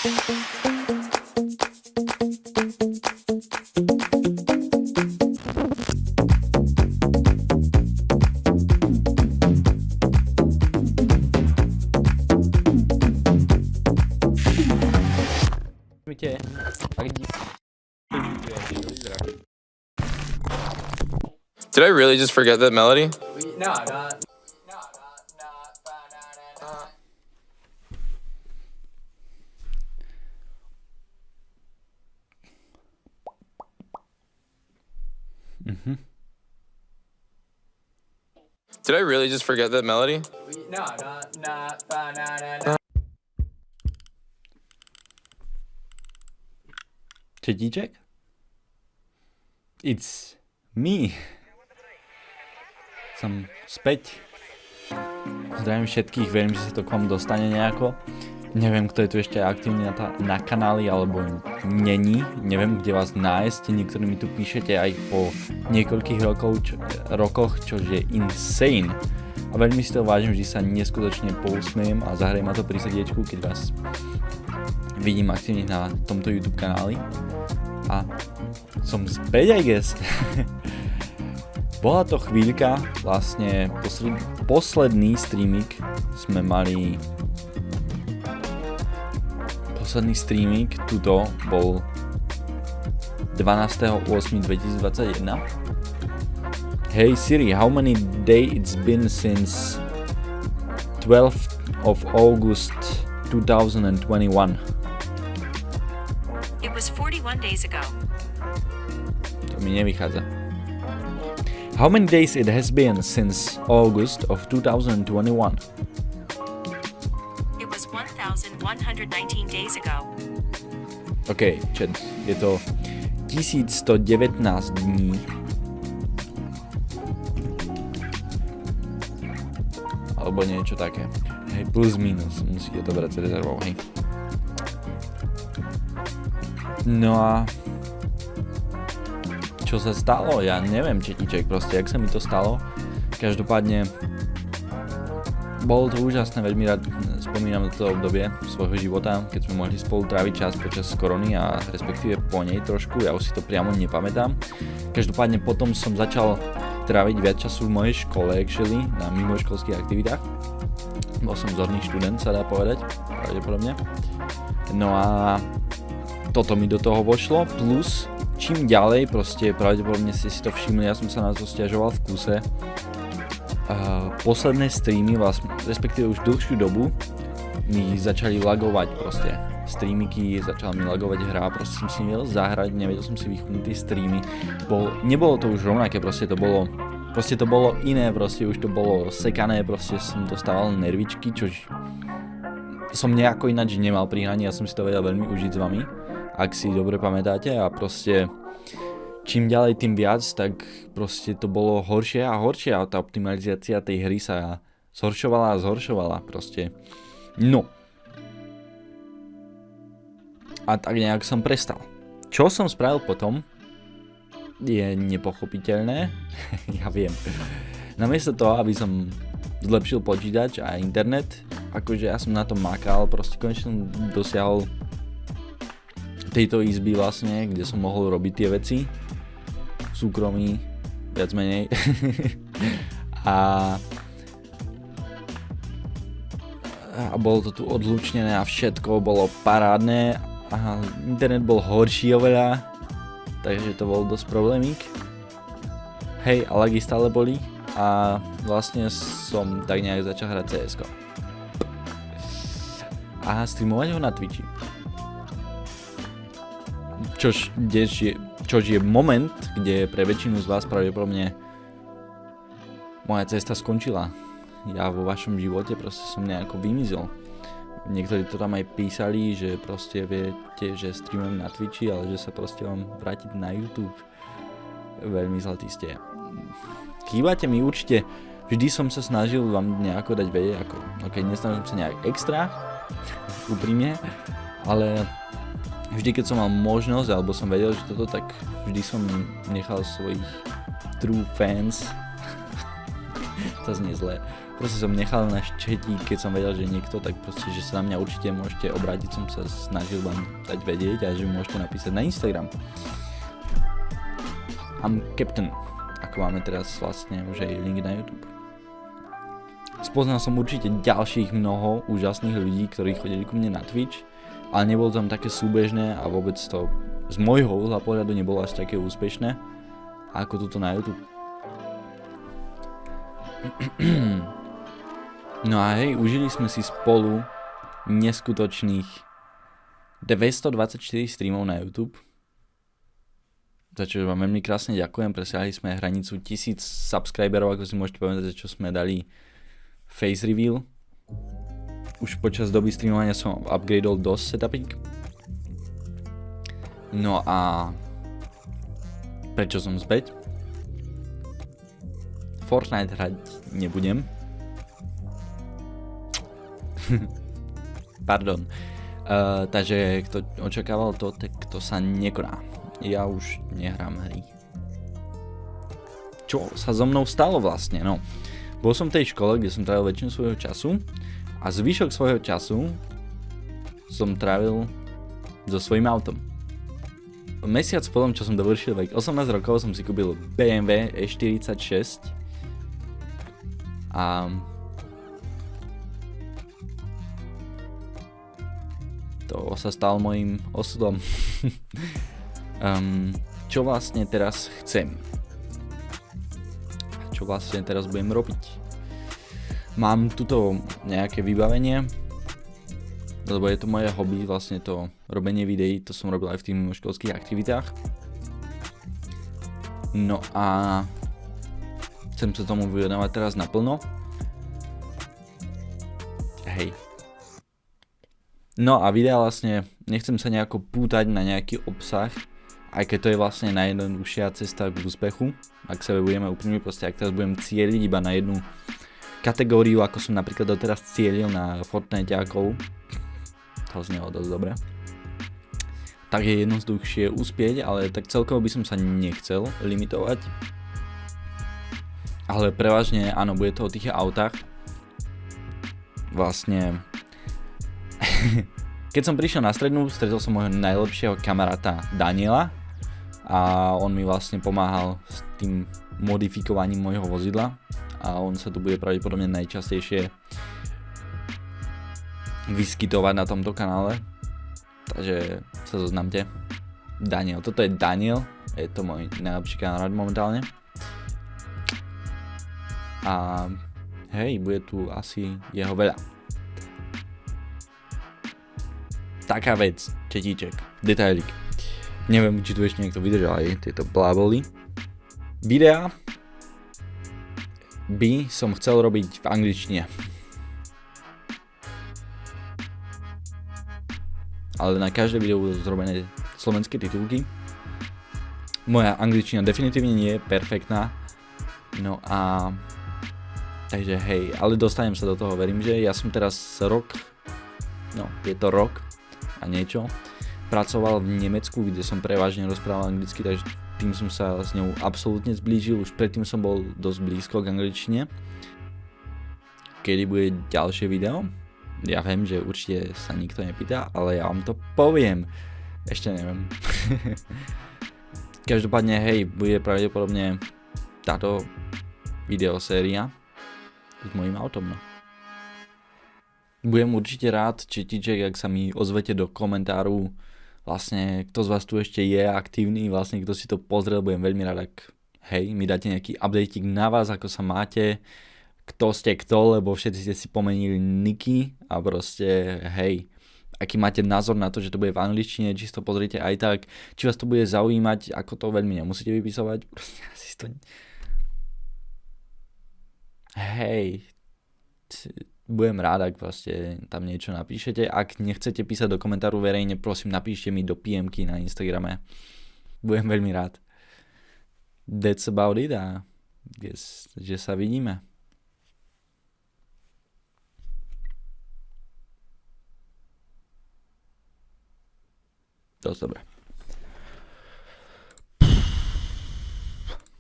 Did I really just forget that melody? No. Did I really just forget that melody? No. Četíček? It's me. Som späť. Zdravím všetkých, verím, že sa to k vám dostane nejako. Neviem, kto je tu ešte aktívny na kanáli, alebo není. Neviem, kde vás nájsť. Niektorí mi tu píšete aj po niekoľkých rokoch, čo je insane. A veľmi si to vážim, že sa neskutočne pousmiem a zahraje ma to pri srdiečku, keď vás vidím aktívne na tomto YouTube kanáli. A som späť, I guess. Bola to chvíľka, vlastne posledný streaming sme mali. Posledný streaming tuto bol 12.8.2021. Hey Siri, how many days it's been since 12th of August 2021? It was 41 days ago. To mi nevychádza. How many days it has been since August of 2021? It was 1,119 days ago. OK, chat, je to 1119 dní. Alebo niečo také. Hej, plus minus, musíte to brať s rezervou, hej. No a čo sa stalo? Ja neviem, četíček, proste, jak sa mi to stalo. Každopádne bolo to úžasné, veľmi rád spomínam na to obdobie svojho života, keď sme mohli spolu tráviť čas počas korony a respektíve po nej trošku, ja už si to priamo nepamätám. Každopádne potom som začal tráviť viac času v mojej škole, actually, na mimoškolských aktivitách. Bol som vzorný študent, sa dá povedať, pravdepodobne. No a toto mi do toho vošlo, plus čím ďalej, proste pravdepodobne ste si to všimli, ja som sa na to sťažoval v kuse. Posledné streamy, vlastne, respektíve už dlhšiu dobu, mi začali lagovať proste. Streamiky, začala mi lagovať hra, proste som si nevedel zahrať, nevedel som si vychutnúť tie streamy. Nebolo to už rovnaké, proste to bolo iné, proste už to bolo sekané, proste som dostával nervičky, čož som nejako ináč nemal pri hraní, ja som si to vedel veľmi užiť s vami, ak si dobre pamätáte, a proste čím ďalej tým viac, tak proste to bolo horšie a horšie a tá optimalizácia tej hry sa zhoršovala a zhoršovala proste. No. A tak nejak som prestal. Čo som spravil potom, je nepochopiteľné, ja viem. Namiesto toho, aby som zlepšil počítač a internet, akože ja som na tom makal, proste konečne som dosiahol tejto izby vlastne, kde som mohol robiť tie veci v súkromí, viac menej. a bolo to tu odlučnené a všetko bolo parádne a internet bol horší oveľa, takže to bol dosť problémik. Hej, a lagy stále boli a vlastne som tak nejak začal hrať CS-ko. A streamovať ho na Twitchi. Čož je moment, kde pre väčšinu z vás pravdepodobne moja cesta skončila. Ja vo vašom živote proste som nejako vymizol. Niektorí to tam aj písali, že proste viete, že streamujem na Twitchi, ale že sa proste mám vrátiť na YouTube. Veľmi zlatí ste. Chýbate mi určite, vždy som sa snažil vám nejako dať vedieť, ako, ok, nesnažím sa nejak extra, úprimne, ale vždy, keď som mal možnosť, alebo som vedel, že toto, tak vždy som nechal svojich true fans, to znie zle, proste som nechal na četí, keď som vedel, že niekto, tak proste, že sa na mňa určite môžete obrátiť, som sa snažil vám dať vedieť a že môžete napísať na Instagram. I'm Captain, ako máme teraz vlastne už aj link na YouTube. Spoznal som určite ďalších mnoho úžasných ľudí, ktorí chodili ku mne na Twitch, ale nebolo tam také súbežné a vôbec to z môjho uhla pohľadu nebolo až také úspešné ako tuto na YouTube. No a hej, užili sme si spolu neskutočných 224 streamov na YouTube. Za čo vám veľmi krásne ďakujem, presiahli sme hranicu 1000 subscriberov, ako si môžete povedať, čo sme dali face reveal. Už počas doby streamovania som upgradeol dosť setupík. No a prečo som späť? Fortnite hrať nebudem. Pardon. Takže kto očakával to, tak to sa nekoná. Ja už nehrám hry. Čo sa so mnou stalo vlastne? No, bol som v tej škole, kde som trávil väčšinu svojho času a zvyšok svojho času som trávil so svojím autom. Mesiac potom, čo som dovršil vek 18 rokov, som si kúpil BMW E46 a to sa stalo mojím osudom. Čo vlastne teraz chcem? Čo vlastne teraz budem robiť? Mám tuto nejaké vybavenie, lebo je to moje hobby, vlastne to robenie videí, to som robil aj v tých mimoškolských aktivitách. No a chcem sa tomu vyjednávať teraz naplno. Hej. No a videa vlastne, nechcem sa nejako pútať na nejaký obsah, aj keď to je vlastne najjednoduchšia cesta k úspechu. Ak sa budeme úprimne, proste ak teraz budem cieliť iba na jednu kategóriu, ako som napríklad doteraz cielil na Fortniteákov, to znelo dosť dobre, tak je jednoduchšie uspieť, ale tak celkovo by som sa nechcel limitovať. Ale prevažne áno, bude to o tých autách. Vlastne keď som prišiel na strednú, stretol som môjho najlepšieho kamaráta Daniela a on mi vlastne pomáhal s tým modifikovaním môjho vozidla a on sa tu bude pravdepodobne najčastejšie vyskytovať na tomto kanále, takže sa zoznamte. Daniel, toto je Daniel, je to môj najlepší kamarát momentálne a hej, bude tu asi jeho veľa. Taká vec, četíček, detailik. Neviem, či tu ešte niekto vydržal aj tieto bláboli. Videa by som chcel robiť v angličtine. Ale na každé video budú zrobené slovenské titulky. Moja angličtina definitívne nie je perfektná. No a takže hej, ale dostanem sa do toho, verím, že ja som teraz rok, no je to rok a niečo, pracoval v Nemecku, kde som prevažne rozprával anglicky, takže tým som sa s ňou absolútne zblížil, už predtým som bol dosť blízko k angličtine. Kedy bude ďalšie video? Ja viem, že určite sa nikto nepýta, ale ja vám to poviem. Ešte neviem. Každopádne, hej, bude pravdepodobne táto videoséria s mojím autom, no. Budem určite rád, četiček, ak sa mi ozvete do komentáru, vlastne kto z vás tu ešte je aktívny, vlastne kto si to pozrel, budem veľmi rád, ak hej, mi dáte nejaký updateík na vás, ako sa máte, kto ste kto, lebo všetci ste si pomenili niky a proste hej, aký máte názor na to, že to bude v angličtine, či si to pozriete aj tak, či vás to bude zaujímať, ako to veľmi nemusíte vypisovať, proste asi to... Hej, budem rád, ak proste tam niečo napíšete. Ak nechcete písať do komentáru verejne, prosím, napíšte mi do PM-ky na Instagrame. Budem veľmi rád. That's about it a yes, že sa vidíme. Dosť dobre.